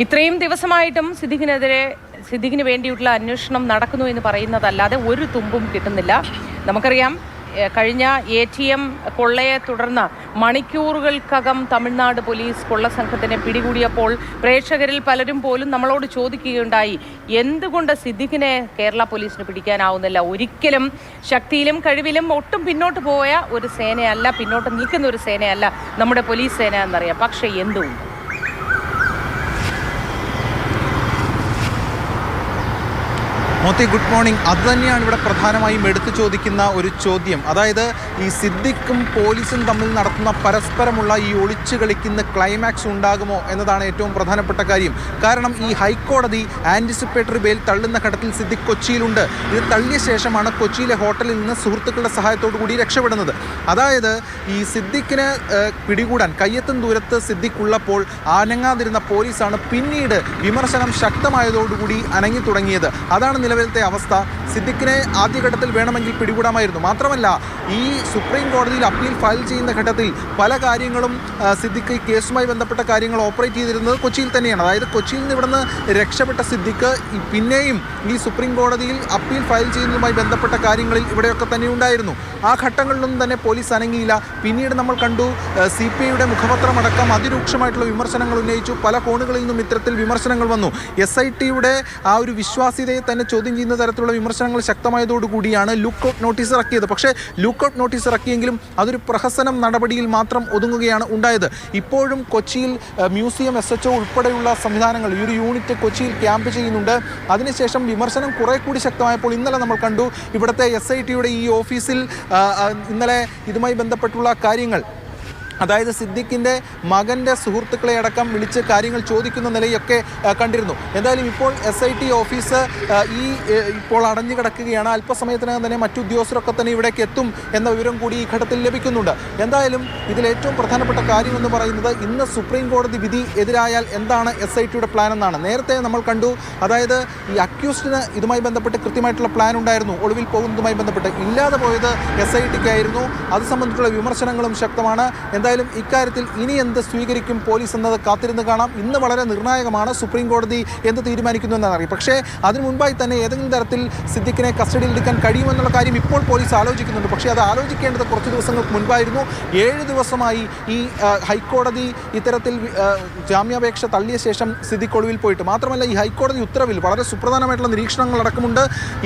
ഇത്രയും ദിവസമായിട്ടും സിദ്ദിഖിന് വേണ്ടിയിട്ടുള്ള അന്വേഷണം നടക്കുന്നു എന്ന് പറയുന്നതല്ലാതെ ഒരു തുമ്പും കിട്ടുന്നില്ല. നമുക്കറിയാം, കഴിഞ്ഞ ATM കൊള്ളയെ തുടർന്ന് മണിക്കൂറുകൾക്കകം തമിഴ്നാട് പോലീസ് കൊള്ളസംഘത്തിനെ പിടികൂടിയപ്പോൾ പ്രേക്ഷകരിൽ പലരും പോലും നമ്മളോട് ചോദിക്കുകയുണ്ടായി, എന്തുകൊണ്ട് സിദ്ദിഖിനെ കേരള പോലീസിന് പിടിക്കാനാവുന്നില്ല? ഒരിക്കലും ശക്തിയിലും കഴിവിലും ഒട്ടും പിന്നോട്ട് പോയ ഒരു സേനയല്ല, പിന്നോട്ട് നിൽക്കുന്ന ഒരു സേനയല്ല നമ്മുടെ പോലീസ് സേന എന്നറിയാം. പക്ഷേ എന്തുകൊണ്ട്? Moti, good morning. അതുതന്നെയാണ് ഇവിടെ പ്രധാനമായും എടുത്തു ചോദിക്കുന്ന ഒരു ചോദ്യം. അതായത് ഈ സിദ്ദിഖും പോലീസും തമ്മിൽ നടത്തുന്ന പരസ്പരമുള്ള ഈ ഒളിച്ചു കളിക്കുന്ന ക്ലൈമാക്സ് ഉണ്ടാകുമോ എന്നതാണ് ഏറ്റവും പ്രധാനപ്പെട്ട കാര്യം. കാരണം ഈ ഹൈക്കോടതി ആൻറ്റിസിപ്പേറ്ററി ബെയിൽ തള്ളുന്ന ഘട്ടത്തിൽ സിദ്ദിഖ് കൊച്ചിയിലുണ്ട്. ഇത് തള്ളിയ ശേഷമാണ് കൊച്ചിയിലെ ഹോട്ടലിൽ നിന്ന് സുഹൃത്തുക്കളുടെ സഹായത്തോടു കൂടി രക്ഷപ്പെടുന്നത്. അതായത് ഈ സിദ്ദിഖിനെ പിടികൂടാൻ കയ്യെത്തും ദൂരത്ത് സിദ്ദിഖ് ഉള്ളപ്പോൾ അനങ്ങാതിരുന്ന പോലീസാണ് പിന്നീട് വിമർശനം ശക്തമായതോടുകൂടി അനങ്ങി തുടങ്ങിയത്. അതാണ് നിലവിലത്തെ അവസ്ഥ. സിദ്ദിഖിനെ ആദ്യഘട്ടത്തിൽ വേണമെങ്കിൽ പിടികൂടാമായിരുന്നു. മാത്രമല്ല, ഈ സുപ്രീം കോടതിയിൽ അപ്പീൽ ഫയൽ ചെയ്യുന്ന ഘട്ടത്തിൽ പല കാര്യങ്ങളും സിദ്ദിഖ് ഈ കേസുമായി ബന്ധപ്പെട്ട കാര്യങ്ങൾ ഓപ്പറേറ്റ് ചെയ്തിരുന്നത് കൊച്ചിയിൽ തന്നെയാണ്. അതായത് കൊച്ചിയിൽ നിന്ന് ഇവിടുന്ന് രക്ഷപ്പെട്ട സിദ്ദിഖ് പിന്നെയും ഈ സുപ്രീം കോടതിയിൽ അപ്പീൽ ഫയൽ ചെയ്യുന്നതുമായി ബന്ധപ്പെട്ട കാര്യങ്ങളിൽ ഇവിടെയൊക്കെ തന്നെ ഉണ്ടായിരുന്നു. ആ ഘട്ടങ്ങളിലൊന്നും തന്നെ പോലീസ് അനങ്ങിയില്ല. പിന്നീട് നമ്മൾ കണ്ടു, CPIയുടെ മുഖപത്രമടക്കം അതിരൂക്ഷമായിട്ടുള്ള വിമർശനങ്ങൾ ഉന്നയിച്ചു. പല കോണുകളിൽ നിന്നും ഇത്തരത്തിൽ വിമർശനങ്ങൾ വന്നു. SITയുടെ ആ ഒരു വിശ്വാസ്യതയെ തന്നെ ചോദ്യം ചെയ്യുന്ന തരത്തിലുള്ള വിമർശനങ്ങൾ ശക്തമായതോടുകൂടിയാണ് ലുക്കൌട്ട് നോട്ടീസ് ഇറക്കിയത്. പക്ഷേ ലുക്കൌട്ട് നോട്ടീസ് ഇറക്കിയെങ്കിലും അതൊരു പ്രഹസനം നടപടിയിൽ മാത്രം ഒതുങ്ങുകയാണ് ഉണ്ടായത്. ഇപ്പോഴും കൊച്ചിയിൽ മ്യൂസിയം SHO ഉൾപ്പെടെയുള്ള സംവിധാനങ്ങൾ, ഈ ഒരു യൂണിറ്റ് കൊച്ചിയിൽ ക്യാമ്പ് ചെയ്യുന്നുണ്ട്. അതിനുശേഷം വിമർശനം കുറെ കൂടി ശക്തമായപ്പോൾ ഇന്നലെ നമ്മൾ കണ്ടു, ഇവിടുത്തെ SITയുടെ ഈ ഓഫീസിൽ ഇന്നലെ ഇതുമായി ബന്ധപ്പെട്ടുള്ള കാര്യങ്ങൾ, അതായത് സിദ്ദിഖിൻ്റെ മകൻ്റെ സുഹൃത്തുക്കളെ അടക്കം വിളിച്ച് കാര്യങ്ങൾ ചോദിക്കുന്ന നിലയൊക്കെ കണ്ടിരുന്നു. എന്തായാലും ഇപ്പോൾ SIT ഓഫീസ് ഇപ്പോൾ അടഞ്ഞു കിടക്കുകയാണ്. അല്പസമയത്തിനകം തന്നെ മറ്റു ഉദ്യോഗസ്ഥരൊക്കെ തന്നെ ഇവിടേക്ക് എത്തും എന്ന വിവരം കൂടി ഈ ഘട്ടത്തിൽ ലഭിക്കുന്നുണ്ട്. എന്തായാലും ഇതിലേറ്റവും പ്രധാനപ്പെട്ട കാര്യം എന്ന് പറയുന്നത്, ഇന്ന് സുപ്രീം കോടതി വിധി എതിരായാൽ എന്താണ് SITയുടെ പ്ലാൻ എന്നാണ്. നേരത്തെ നമ്മൾ കണ്ടു, അതായത് ഈ അക്യൂസ്ഡിന് ഇതുമായി ബന്ധപ്പെട്ട് കൃത്യമായിട്ടുള്ള പ്ലാൻ ഉണ്ടായിരുന്നു. ഒളിവിൽ പോകുന്നതുമായി ബന്ധപ്പെട്ട് ഇല്ലാതെ പോയത് SITക്കായിരുന്നു. അത് സംബന്ധിച്ചുള്ള വിമർശനങ്ങളും ശക്തമാണ്. എന്തായാലും ഇക്കാര്യത്തിൽ ഇനി എന്ത് സ്വീകരിക്കും പോലീസ് എന്നത് കാത്തിരുന്ന് കാണാം. ഇന്ന് വളരെ നിർണായകമാണ് സുപ്രീം കോടതി എന്ത് തീരുമാനിക്കുന്നു എന്നറിയാം. പക്ഷേ അതിനു മുൻപായി തന്നെ ഏതെങ്കിലും തരത്തിൽ സിദ്ദിഖിനെ കസ്റ്റഡിയിൽ എടുക്കാൻ കഴിയുമെന്നുള്ള കാര്യം ഇപ്പോൾ പോലീസ് ആലോചിക്കുന്നുണ്ട്. പക്ഷേ അത് ആലോചിക്കേണ്ടത് കുറച്ച് ദിവസങ്ങൾക്ക് മുൻപായിരുന്നു. 7 ദിവസമായി ഈ ഹൈക്കോടതി ഇത്തരത്തിൽ ജാമ്യാപേക്ഷ തള്ളിയ ശേഷം സിദ്ദിഖ് ഒളിവിൽ പോയിട്ട്. മാത്രമല്ല, ഈ ഹൈക്കോടതി ഉത്തരവിൽ വളരെ സുപ്രധാനമായിട്ടുള്ള നിരീക്ഷണങ്ങൾ അടക്കമുണ്ട്.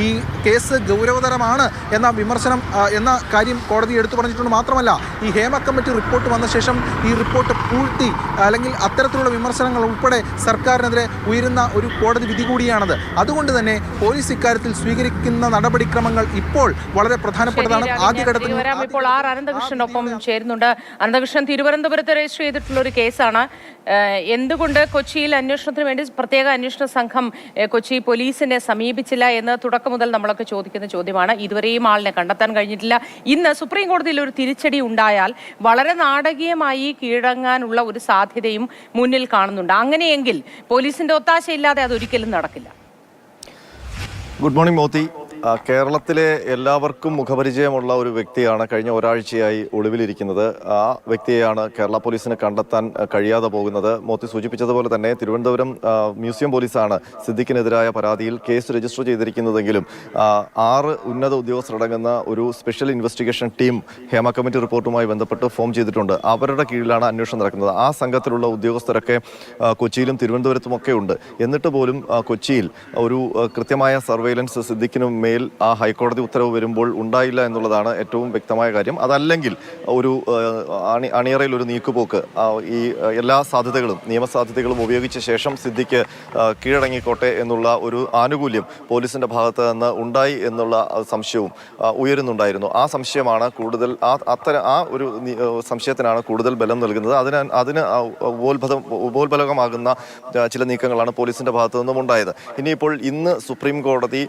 ഈ കേസ് ഗൗരവതരമാണ് എന്ന വിമർശനം എന്ന കാര്യം കോടതി എടുത്തു പറഞ്ഞിട്ടുണ്ട്. മാത്രമല്ല, ഈ ഹേമ കമ്മിറ്റി റിപ്പോർട്ട് വന്ന ശേഷം ഈ റിപ്പോർട്ട് പൂഴ്ത്തി അല്ലെങ്കിൽ അത്തരത്തിലുള്ള വിമർശനങ്ങൾ ഉൾപ്പെടെ സർക്കാരിനെതിരെ ഉയരുന്ന ഒരു കോടതി വിധി കൂടിയാണത്. അതുകൊണ്ട് തന്നെ പോലീസ് ഇക്കാര്യത്തിൽ സ്വീകരിക്കുന്ന നടപടിക്രമങ്ങൾ ഇപ്പോൾ വളരെ പ്രധാനപ്പെട്ടതാണ്. ആദ്യഘട്ടത്തിൽ ഇപ്പോൾ അനന്തകൃഷ്ണനൊപ്പം ചേരുന്നുണ്ട്. അനന്തകൃഷ്ണൻ, തിരുവനന്തപുരത്ത് രജിസ്റ്റർ ചെയ്തിട്ടുള്ള ഒരു കേസാണ്. എന്തുകൊണ്ട് കൊച്ചിയിൽ അന്വേഷണത്തിന് വേണ്ടി പ്രത്യേക അന്വേഷണ സംഘം കൊച്ചി പോലീസിനെ സമീപിച്ചില്ല എന്ന് തുടക്കം മുതൽ നമ്മളൊക്കെ ചോദിക്കുന്ന ചോദ്യമാണ്. ഇതുവരെയും ആളിനെ കണ്ടെത്താൻ കഴിഞ്ഞിട്ടില്ല. ഇന്ന് സുപ്രീം കോടതിയിൽ ഒരു തിരിച്ചടി ഉണ്ടായാൽ വളരെ നാടകീയമായി കീഴടങ്ങാനുള്ള ഒരു സാധ്യതയും മുന്നിൽ കാണുന്നുണ്ട്. അങ്ങനെയെങ്കിൽ പോലീസിന്റെ ഒത്താശയില്ലാതെ അതൊരിക്കലും നടക്കില്ല. Good morning Moti. കേരളത്തിലെ എല്ലാവർക്കും മുഖപരിചയമുള്ള ഒരു വ്യക്തിയാണ് കഴിഞ്ഞ ഒരാഴ്ചയായി ഒളിവിലിരിക്കുന്നത്. ആ വ്യക്തിയെയാണ് കേരള പോലീസിന് കണ്ടെത്താൻ കഴിയാതെ പോകുന്നത്. മോത്തി സൂചിപ്പിച്ചതുപോലെ തന്നെ തിരുവനന്തപുരം മ്യൂസിയം പോലീസാണ് സിദ്ദിഖിനെതിരായ പരാതിയിൽ കേസ് രജിസ്റ്റർ ചെയ്തിരിക്കുന്നതെങ്കിലും 6 ഉന്നത ഉദ്യോഗസ്ഥരടങ്ങുന്ന ഒരു special investigation team Hema committee റിപ്പോർട്ടുമായി ബന്ധപ്പെട്ട് ഫോം ചെയ്തിട്ടുണ്ട്. അവരുടെ കീഴിലാണ് അന്വേഷണം നടക്കുന്നത്. ആ സംഘത്തിലുള്ള ഉദ്യോഗസ്ഥരൊക്കെ കൊച്ചിയിലും തിരുവനന്തപുരത്തുമൊക്കെ ഉണ്ട്. എന്നിട്ട് പോലും കൊച്ചിയിൽ ഒരു കൃത്യമായ സർവൈലൻസ് സിദ്ദിഖിനും ആ ഹൈക്കോടതി ഉത്തരവ് വരുമ്പോൾ ഉണ്ടായില്ല എന്നുള്ളതാണ് ഏറ്റവും വ്യക്തമായ കാര്യം. അതല്ലെങ്കിൽ ഒരു അണിയറയിൽ ഒരു നീക്കുപോക്ക്, ഈ എല്ലാ സാധ്യതകളും നിയമസാധ്യതകളും ഉപയോഗിച്ച ശേഷം സിദ്ദിഖ് കീഴടങ്ങിക്കോട്ടെ എന്നുള്ള ഒരു ആനുകൂല്യം പോലീസിന്റെ ഭാഗത്ത് നിന്ന് ഉണ്ടായി എന്നുള്ള സംശയവും ഉയരുന്നുണ്ടായിരുന്നു. ആ സംശയമാണ് കൂടുതൽ ആ ഒരു സംശയത്തിനാണ് കൂടുതൽ ബലം നൽകുന്നത്. അതിന് ഉപോത്ബലകമാകുന്ന ചില നീക്കങ്ങളാണ് പോലീസിന്റെ ഭാഗത്തു നിന്നും ഉണ്ടായത്. ഇനിയിപ്പോൾ ഇന്ന് സുപ്രീം കോടതി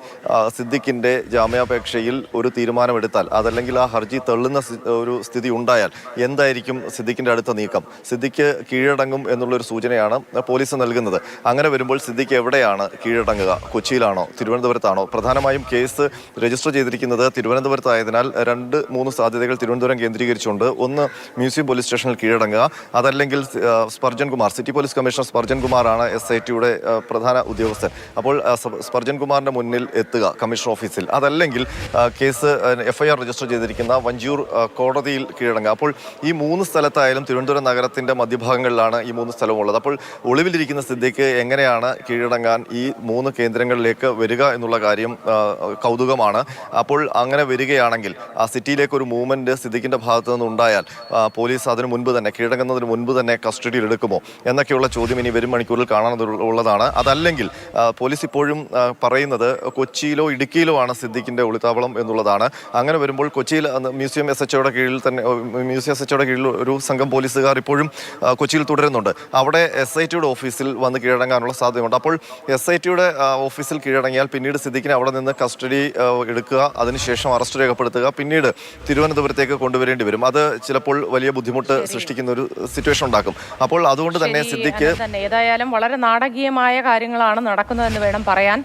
സിദ്ദിഖിനെ സിദ്ദിഖിന്റെ ജാമ്യാപേക്ഷയിൽ ഒരു തീരുമാനമെടുത്താൽ, അതല്ലെങ്കിൽ ആ ഹർജി തള്ളുന്ന ഒരു സ്ഥിതി ഉണ്ടായാൽ എന്തായിരിക്കും സിദ്ദിഖിന്റെ അടുത്ത നീക്കം? സിദ്ദിഖ് കീഴടങ്ങും എന്നുള്ളൊരു സൂചനയാണ് പോലീസ് നൽകുന്നത്. അങ്ങനെ വരുമ്പോൾ സിദ്ദിഖ് എവിടെയാണ് കീഴടങ്ങുക? കൊച്ചിയിലാണോ, തിരുവനന്തപുരത്താണോ? പ്രധാനമായും കേസ് രജിസ്റ്റർ ചെയ്തിരിക്കുന്നത് തിരുവനന്തപുരത്തായതിനാൽ 2-3 സാധ്യതകൾ തിരുവനന്തപുരം കേന്ദ്രീകരിച്ചുകൊണ്ട്. ഒന്ന്, മ്യൂസിയം പോലീസ് സ്റ്റേഷനിൽ കീഴടങ്ങുക, അതല്ലെങ്കിൽ Spurgeon Kumar, city police commissioner Spurgeon കുമാറാണ് SITയുടെ പ്രധാന ഉദ്യോഗസ്ഥൻ. അപ്പോൾ സ്പർജൻ കുമാറിന്റെ മുന്നിൽ എത്തുക കമ്മീഷണർ ഓഫീസിൽ, അതല്ലെങ്കിൽ കേസ് FIR രജിസ്റ്റർ ചെയ്തിരിക്കുന്ന വഞ്ചിയൂർ കോടതിയിൽ കീഴടങ്ങുക. അപ്പോൾ ഈ 3 സ്ഥലത്തായാലും തിരുവനന്തപുരം നഗരത്തിന്റെ മധ്യഭാഗങ്ങളിലാണ് ഈ 3 സ്ഥലവും ഉള്ളത്. അപ്പോൾ ഒളിവിലിരിക്കുന്ന സിദ്ദിഖ് എങ്ങനെയാണ് കീഴടങ്ങാൻ ഈ 3 കേന്ദ്രങ്ങളിലേക്ക് വരിക എന്നുള്ള കാര്യം കൗതുകമാണ്. അപ്പോൾ അങ്ങനെ വരികയാണെങ്കിൽ ആ സിറ്റിയിലേക്ക് ഒരു മൂവ്മെന്റ് സിദ്ദിഖിന്റെ ഭാഗത്തു നിന്ന് ഉണ്ടായാൽ പോലീസ് അതിനു മുൻപ് തന്നെ, കീഴടങ്ങുന്നതിന് മുൻപ് തന്നെ കസ്റ്റഡിയിൽ എടുക്കുമോ എന്നൊക്കെയുള്ള ചോദ്യം ഇനി വരും മണിക്കൂറിൽ കാണാനുള്ളതാണ്. അതല്ലെങ്കിൽ പോലീസ് ഇപ്പോഴും പറയുന്നത് കൊച്ചിയിലോ ഇടുക്കിയിലോ ആണ് സിദ്ദിഖിന്റെ ഒളിത്താവളം എന്നുള്ളതാണ്. അങ്ങനെ വരുമ്പോൾ കൊച്ചിയിൽ മ്യൂസിയം SHOയുടെ കീഴിൽ തന്നെ, മ്യൂസിയം SHOയുടെ കീഴിൽ ഒരു സംഘം പോലീസുകാർ ഇപ്പോഴും കൊച്ചിയിൽ തുടരുന്നുണ്ട്. അവിടെ SITയുടെ ഓഫീസിൽ വന്ന് കീഴടങ്ങാനുള്ള സാധ്യതയുണ്ട്. അപ്പോൾ SITയുടെ ഓഫീസിൽ കീഴടങ്ങിയാൽ പിന്നീട് സിദ്ദിഖിനെ അവിടെ നിന്ന് കസ്റ്റഡി എടുക്കുക, അതിനുശേഷം അറസ്റ്റ് രേഖപ്പെടുത്തുക, പിന്നീട് തിരുവനന്തപുരത്തേക്ക് കൊണ്ടുവരേണ്ടി വരും. അത് ചിലപ്പോൾ വലിയ ബുദ്ധിമുട്ട് സൃഷ്ടിക്കുന്ന ഒരു സിറ്റുവേഷൻ ഉണ്ടാക്കും. അപ്പോൾ അതുകൊണ്ട് തന്നെ സിദ്ദിഖ് ഏതായാലും വളരെ നാടകീയമായ കാര്യങ്ങളാണ് നടക്കുന്നതെന്ന് വേണം പറയാൻ.